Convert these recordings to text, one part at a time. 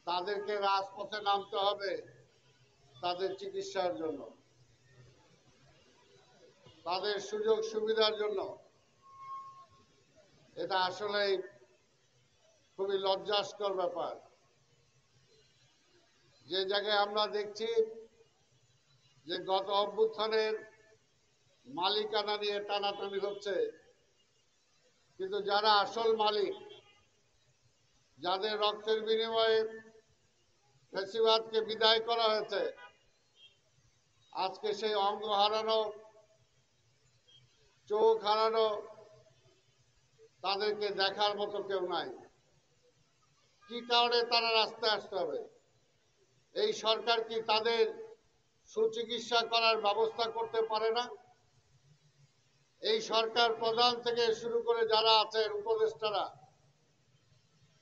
তাদেরকে রাজপথে নামতে হবে তাদের চিকিৎসার জন্য, তাদের সুযোগ সুবিধার জন্য। এটা আসলেই খুবই লজ্জাস্কর ব্যাপার। যে জায়গায় আমরা দেখছি যে গত অভ্যুত্থানের মালিকানা নিয়ে টানাটানি হচ্ছে, কিন্তু যারা আসল মালিক, যাদের রক্তের বিনিময়ে ফ্যাসিবাদকে বিদায় করা হয়েছে, আজকে সেই অঙ্গ হারানো, চোখ হারানো, তাদেরকে দেখার মতো কেউ নাই। কি কারণে তারা রাস্তায় আসতে হবে? এই সরকার কি তাদের সুচিকিৎসা করার ব্যবস্থা করতে পারে না? এই সরকার প্রধান থেকে শুরু করে যারা আছেন উপদেষ্টারা,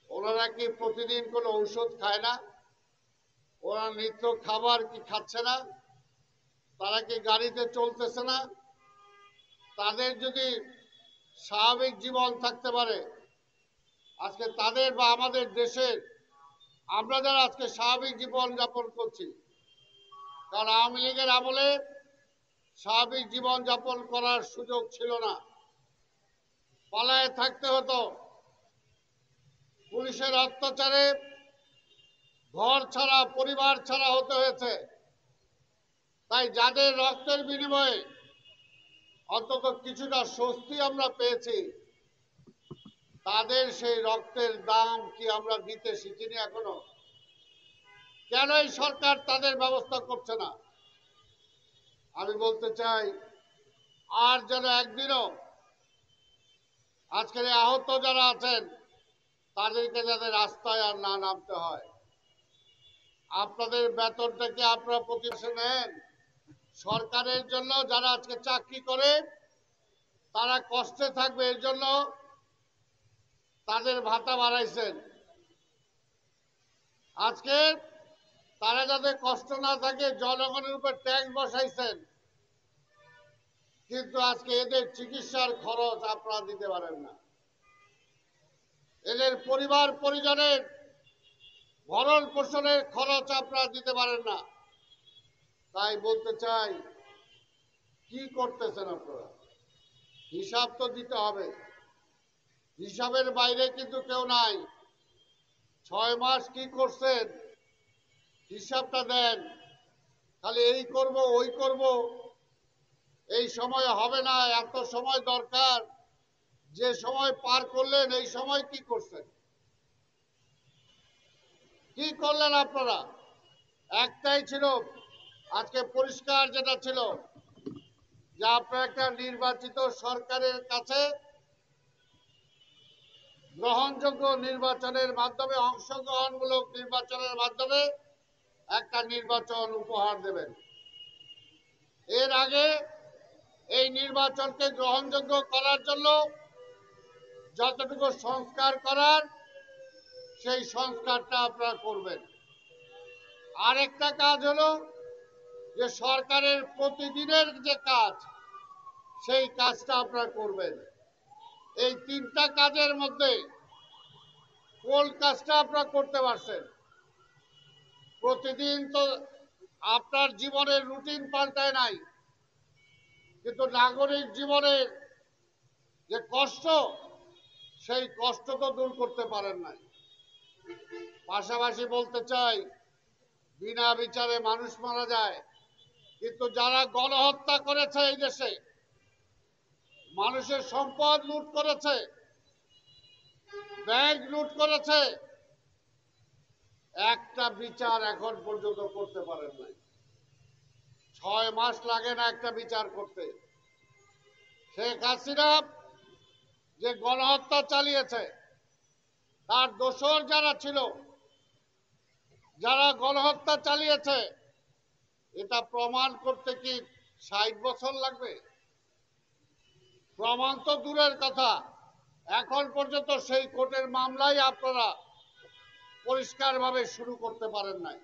ওনারা কি প্রতিদিন কোনো ঔষধ খায় না? ওরা নিত্য খাবার কি খাচ্ছে না? তারা কি গাড়িতে চলতেছে না? তাদের যদি স্বাভাবিক জীবন থাকতে পারে, আজকে তাদের বা আমাদের দেশের আমরা যারা আজকে স্বাভাবিক জীবন যাপন করছি, কারণ আওয়ামী লীগের আমলে স্বাভাবিক জীবন যাপন করার সুযোগ ছিল না, পালায়ে থাকতে হতো। পুলিশের অত্যাচারে ঘর ছাড়া, পরিবার ছাড়া হতে হয়েছে। তাই যাদের রক্তের বিনিময়ে অন্তত কিছুটা স্বস্তি আমরা পেয়েছি, তাদের সেই রক্তের দাম কি আমরা দিতে শিখিনি এখনো? কেন এই সরকার তাদের ব্যবস্থা করছে না? আমি বলতে চাই, আর যেন একদিনও আজকের আহত যারা আছেন তাদেরকে যাতে রাস্তায় আর না নামতে হয়। আপনাদের বেতনটা কি আপনারা প্রতি মাসে নেন? সরকারের জন্য যারা আজকে চাকরি করে তারা কষ্টে থাকবে, এর জন্য তাদের ভাতা বাড়াইছেন। আজকে তারা যাতে কষ্ট না থাকে জনগণের উপর ট্যাক্স বসাইছেন, কিন্তু আজকে এদের চিকিৎসার খরচ আপনারা দিতে পারেন না। এদের পরিবার পরিজনের ভরণ পোষণের খরচ আপনারা দিতে পারেন না। তাই বলতে চাই, কি করতেছেন আপনারা? হিসাব তো দিতে হবে। হিসাবের বাইরে কিন্তু কেউ নাই। 6 মাস কি করছেন হিসাবটা দেন। খালি এই করব ওই করব, এই সময় হবে না, এত সময় দরকার, যে সময় পার করলেন এই সময় কি করছেন, কি করলেন আপনারা? একটাই ছিল, আজকে পরিষ্কার যেটা ছিল, যে আপনারা একটা নির্বাচিত সরকারের কাছে গ্রহণযোগ্য নির্বাচনের মাধ্যমে, অংশগ্রহণমূলক নির্বাচনের মাধ্যমে একটা নির্বাচন উপহার দেবেন। এর আগে এই নির্বাচনকে গ্রহণযোগ্য করার জন্য যতটুকু সংস্কার করার সেই সংস্কারটা আপনারা করবেন। আরেকটা কাজ হলো যে সরকারের প্রতিদিনের যে কাজ, সেই কাজটা আপনারা করবেন। এই 3টা কাজের মধ্যে কোন কাজটা আপনারা করতে পারছেন? প্রতিদিন তো আপনার জীবনের রুটিন পাল্টায় নাই, কিন্তু নাগরিক জীবনের যে কষ্ট, সেই কষ্ট তো দূর করতে পারেন নাই। পাশাপাশি বলতে চাই, বিনা বিচারে মানুষ মারা যায়, কিন্তু যারা গণহত্যা করেছে এই দেশে, মানুষের সম্পদ লুট করেছে, ব্যাংক লুট করেছে, একটা বিচার এখন পর্যন্ত করতে পারেন নাই। 6 মাস লাগে না একটা বিচার করতে। শেখ হাসিনা যে গণহত্যা চালিয়েছে, তার দোসর যারা ছিল, যারা গণহত্যা চালিয়েছে, এটা প্রমাণ করতে কি 60 বছর লাগবে? প্রমাণ তো দূরের কথা, এখন পর্যন্ত সেই কোর্টের মামলাই আপনারা পরিষ্কারভাবে শুরু করতে পারেন নাই।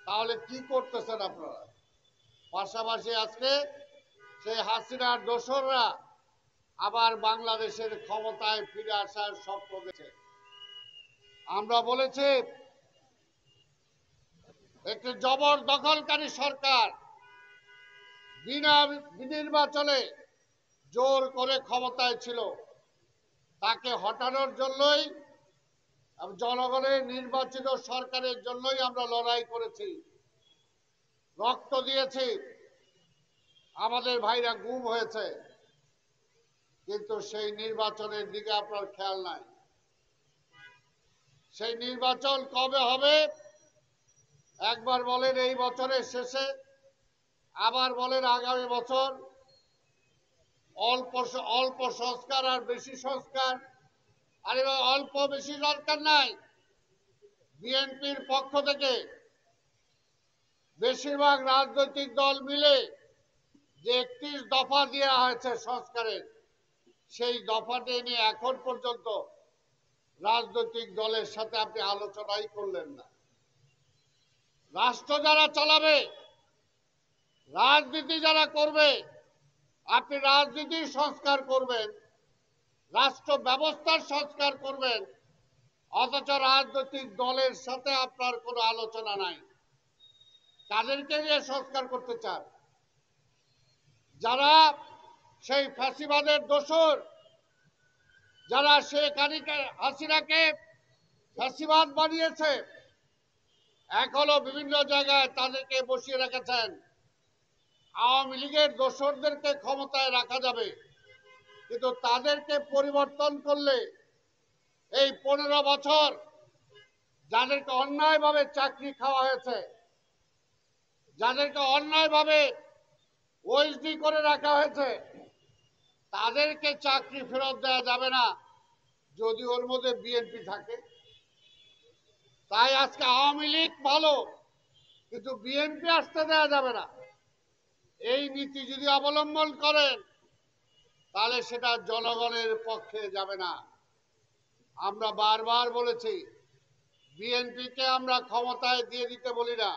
তাহলে কি করতেছেন আপনারা? পাশাপাশি আজকে সেই হাসিনার দোসররা আবার বাংলাদেশের ক্ষমতায় ফিরে আসার স্বপ্ন দেখছে। আমরা বলেছি একটি জবরদখলকারী সরকার বিনা নির্বাচনে জোর করে ক্ষমতায় ছিল, তাকে হটানোর জন্যই জনগণের নির্বাচিত সরকারের জন্যই আমরা লড়াই করেছি, রক্ত দিয়েছি, আমাদের ভাইরা গুম হয়েছে, কিন্তু সেই নির্বাচনের দিকে আপনার খেয়াল নাই। সেই নির্বাচন কবে হবে? একবার বলেন এই বছরের শেষে, আবার বলেন আগামী বছর। অল্প অল্প সংস্কার আর বেশি সংস্কার, আর এবার অল্প বেশি দরকার নাই। বিএনপির পক্ষ থেকে বেশিরভাগ রাজনৈতিক দল মিলে যে 31 দফা দেওয়া হয়েছে সংস্কারের, সেই দফাটি নিয়ে এখন পর্যন্ত রাজনৈতিক দলের সাথে আপনি আলোচনাই করলেন না। রাষ্ট্র যারা চালাবে, রাজনীতি যারা করবে, আপনি রাজনীতির সংস্কার করবেন, রাষ্ট্র ব্যবস্থার সংস্কার করবেন, অথচ রাজনৈতিক দলের সাথে আপনার কোনো আলোচনা নাই। তাদেরকে নিয়ে সংস্কার করতে চান যারা সেই ফ্যাসিবাদের দোসর, যারা শেখ হাসিনাকে ফ্যাসিবাদ বানিয়েছে, এখনো বিভিন্ন জায়গায় তাদেরকে বসিয়ে রেখেছেন। আওয়ামী লীগের দোসরদেরকে ক্ষমতায় রাখা যাবে, কিন্তু তাদেরকে পরিবর্তন করলে এই 15 বছর যাদেরকে অন্যায়ভাবে চাকরি খাওয়া হয়েছে, যাদেরকে অন্যায়ভাবে ওএসডি করে রাখা হয়েছে, তাদেরকে চাকরি ফেরত দেওয়া যাবে না যদি ওর মধ্যে বিএনপি থাকে। তাই আজকে আওয়ামী লীগ ভালো, কিন্তু বিএনপি আসতে দেওয়া যাবে না। এই নীতি যদি অবলম্বন করেন তাহলে সেটা জনগণের পক্ষে যাবে না। আমরা বারবার বলেছি, বিএনপিকে আমরা ক্ষমতায় দিয়ে দিতে বলি না,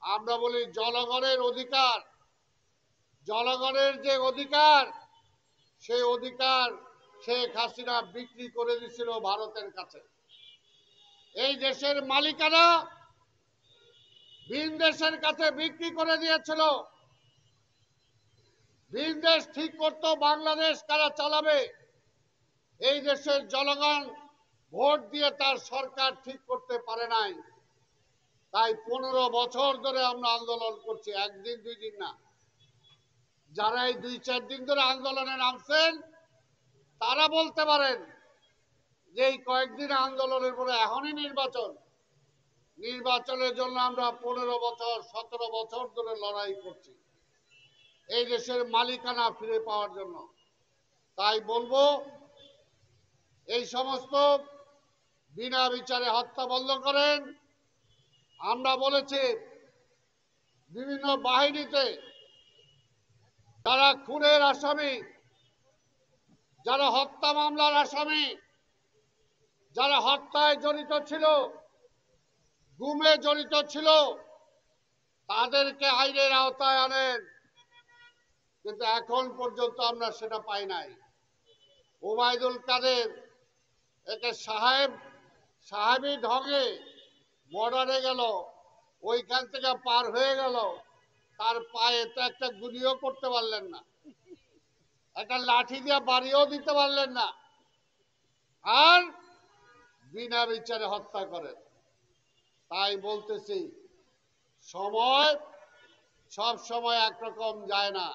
আমরা বলি জনগণের অধিকার, জনগণের যে অধিকার, সেই অধিকার শেখ হাসিনা বিক্রি করে দিয়েছিল ভারতের কাছে। এই দেশের মালিকানা ভিন দেশের কাছে বিক্রি করে দিয়েছিল। ভিন দেশ ঠিক করতো বাংলাদেশ কারা চালাবে, এই দেশের জনগণ ভোট দিয়ে তার সরকার ঠিক করতে পারে নাই। তাই 15 বছর ধরে আমরা আন্দোলন করছি, একদিন দুই দিন না। যারা এই 2-4 দিন ধরে আন্দোলনে নামছেন তারা বলতে পারেন যে এই কয়েকদিন আন্দোলনের পরে এখনই নির্বাচন। নির্বাচনের জন্য আমরা 15 বছর 17 বছর ধরে লড়াই করছি এই দেশের মালিকানা ফিরে পাওয়ার জন্য। তাই বলবো, এই সমস্ত বিনা বিচারে হত্যা বন্ধ করেন। আমরা বলেছি বিভিন্ন বাহিনীতে যারা খুনের আসামি, যারা হত্যা মামলার আসামি, যারা হত্যায় জড়িত ছিল, গুমে জড়িত ছিল, তাদেরকে আইনের আওতায় আনেন, কিন্তু এখন পর্যন্ত আমরা সেটা পাই নাই। ওবায়দুল কাদের একে সাহেবী ঢঙে বর্ডারে গেল, ওইখান থেকে পার হয়ে গেল, তার পায়ে তো একটা গুলিও করতে পারলেন না, একটা লাঠি দিয়ে বাড়িও দিতে পারলেন না, আর বিনা বিচারে হত্যা করেন। তাই বলতেছি, সময় সব সময় একরকম যায় না।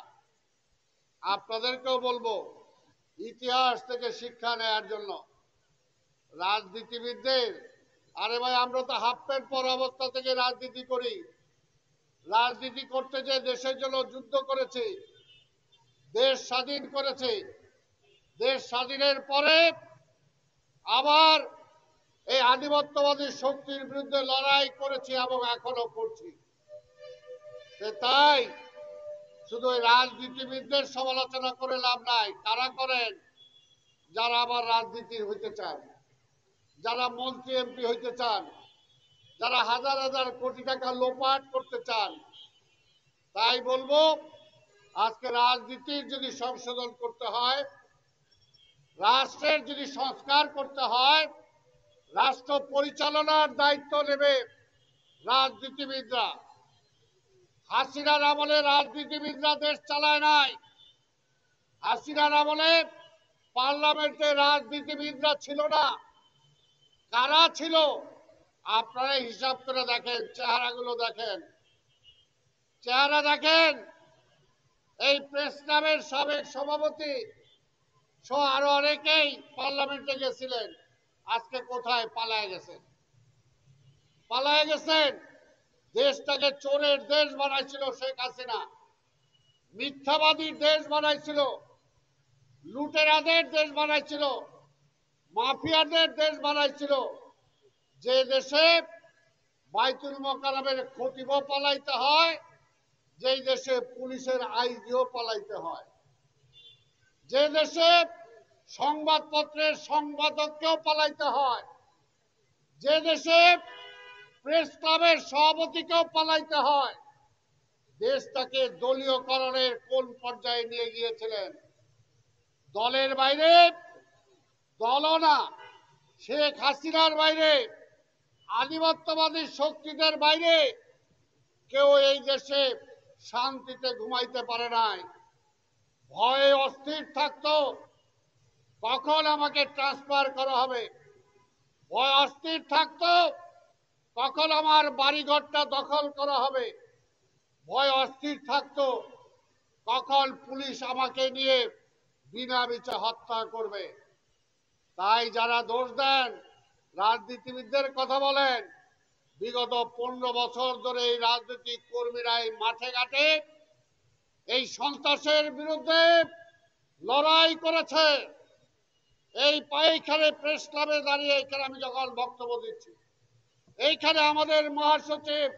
আপনাদেরকেও বলবো, ইতিহাস থেকে শিক্ষা নেয়ার জন্য। রাজনীতিবিদদের, আরে ভাই আমরা তো হাফ প্যান্ট পরা অবস্থা থেকে রাজনীতি করি। রাজনীতি করতে যে দেশের জন্য যুদ্ধ করেছি, দেশ স্বাধীন করেছি, দেশ স্বাধীনের পরে আবার এই আধিপত্যবাদী শক্তির বিরুদ্ধে লড়াই করেছি এবং এখনো করছি। তাই শুধু ওই রাজনীতিবিদদের সমালোচনা করে লাভ নাই। কারা করেন? যারা আবার রাজনীতির হইতে চান, যারা মন্ত্রী এমপি হইতে চান, যারা হাজার হাজার কোটি টাকা লোপাট করতে চান। তাই বলবো, আজকে রাজনীতির যদি সংশোধন করতে হয়, রাষ্ট্রের যদি সংস্কার করতে হয়, রাষ্ট্র পরিচালনার দায়িত্ব নেবে রাজনীতিবিদরা। হাসিনার আমলে রাজনীতিবিদরা দেশ চালায় নাই। হাসিনার আমলে পার্লামেন্টে রাজনীতিবিদরা ছিল না। কারা ছিল? আপনারা হিসাব করে দেখেন, চেহারাগুলো দেখেন, চেহারা দেখেন। এই প্রেস ক্লাবের সাবেক সভাপতি সহ আরো অনেকেই পার্লামেন্টে গেছিলেন, আজকে কোথায়? পালায় গেছেন, পালায় গেছেন। দেশটাকে চোরের দেশ বানাইছিল শেখ হাসিনা, মিথ্যাবাদীর দেশ বানাইছিল, লুটেরাদের দেশ বানাইছিল, মাফিয়াদের দেশ বানাইছিল। যে দেশে বাইতুল মোকাররমের খতিব পালাইতে হয়, যেই দেশে পুলিশের আইজিও পালাইতে হয়, যে দেশে সংবাদপত্রের সম্পাদককেও পালাইতে হয়, যে দেশে প্রেস ক্লাবের সভাপতিকেও পালাইতে হয়। দেশটাকে দলীয়করণের কোন পর্যায়ে নিয়ে গিয়েছিলেন? দলের বাইরে দলও না, শেখ হাসিনার বাইরে, আধিপত্যবাদী শক্তিদের বাইরে কেউ এই দেশে শান্তিতে ঘুমাইতে পারে নাই। ভয়ে অস্থির থাকতো, কখন আমাকে ট্রান্সফার করা হবে। ভয় অস্থির থাকতো, কখন আমার বাড়িঘরটা দখল করা হবে। ভয় অস্থির থাকতো, কখন পুলিশ আমাকে নিয়ে বিনা বিচারে হত্যা করবে। তাই যারা দোষ দেন, রাজনীতিবিদদের কথা বলেন, বিগত 15 বছর ধরে এই রাজনৈতিক কর্মীরা এই মাঠে ঘাটে এই সন্ত্রাসের বিরুদ্ধে লড়াই করেছে। এই এইখানে প্রেস ক্লাবে দাঁড়িয়ে এখানে আমি যখন বক্তব্য দিচ্ছি, এইখানে আমাদের মহাসচিব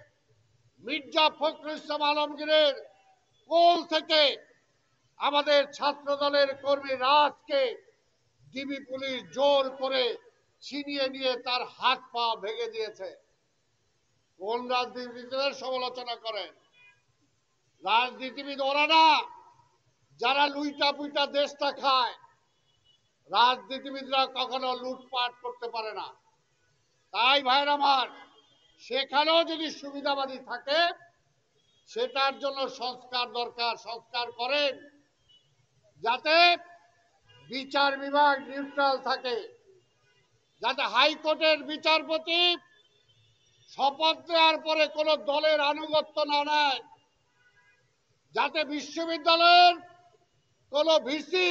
মির্জা ফখরুল ইসলাম আলমগীরের কোল থেকে আমাদের ছাত্র দলের কর্মী রাজকে ডিবি পুলিশ জোর করে ছিনিয়ে নিয়ে তার হাত পা ভেঙে দিয়েছে। কোন রাজনীতিবিদের সমালোচনা করেন? রাজনীতিবিদ ওরা না যারা লুইটা পুইটা দেশটা খায়। রাজনীতিবিদরা কখনো লুটপাট করতে পারে না। তাই ভাইরা আমার, সেখানেও যদি সুবিধাবাদী থাকে, সেটার জন্য সংস্কার দরকার। সংস্কার করেন যাতে বিচার বিভাগ নিউট্রাল থাকে, যাতে হাইকোর্টের বিচারপতি শপথ নেওয়ার পরে কোনো দলের আনুগত্য না নেয়, যাতে বিশ্ববিদ্যালয়ের কোনো ভিসি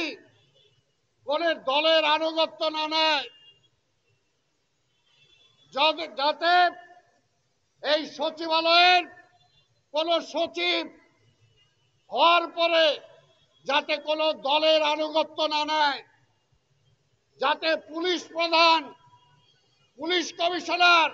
কোন দলের আনুগত্য না নেয়, যাতে এই সচিবালয়ের কোন সচিব হওয়ার পরে যাতে কোনো দলের আনুগত্য না নেয়, যাতে পুলিশ প্রধান, পুলিশ কমিশনার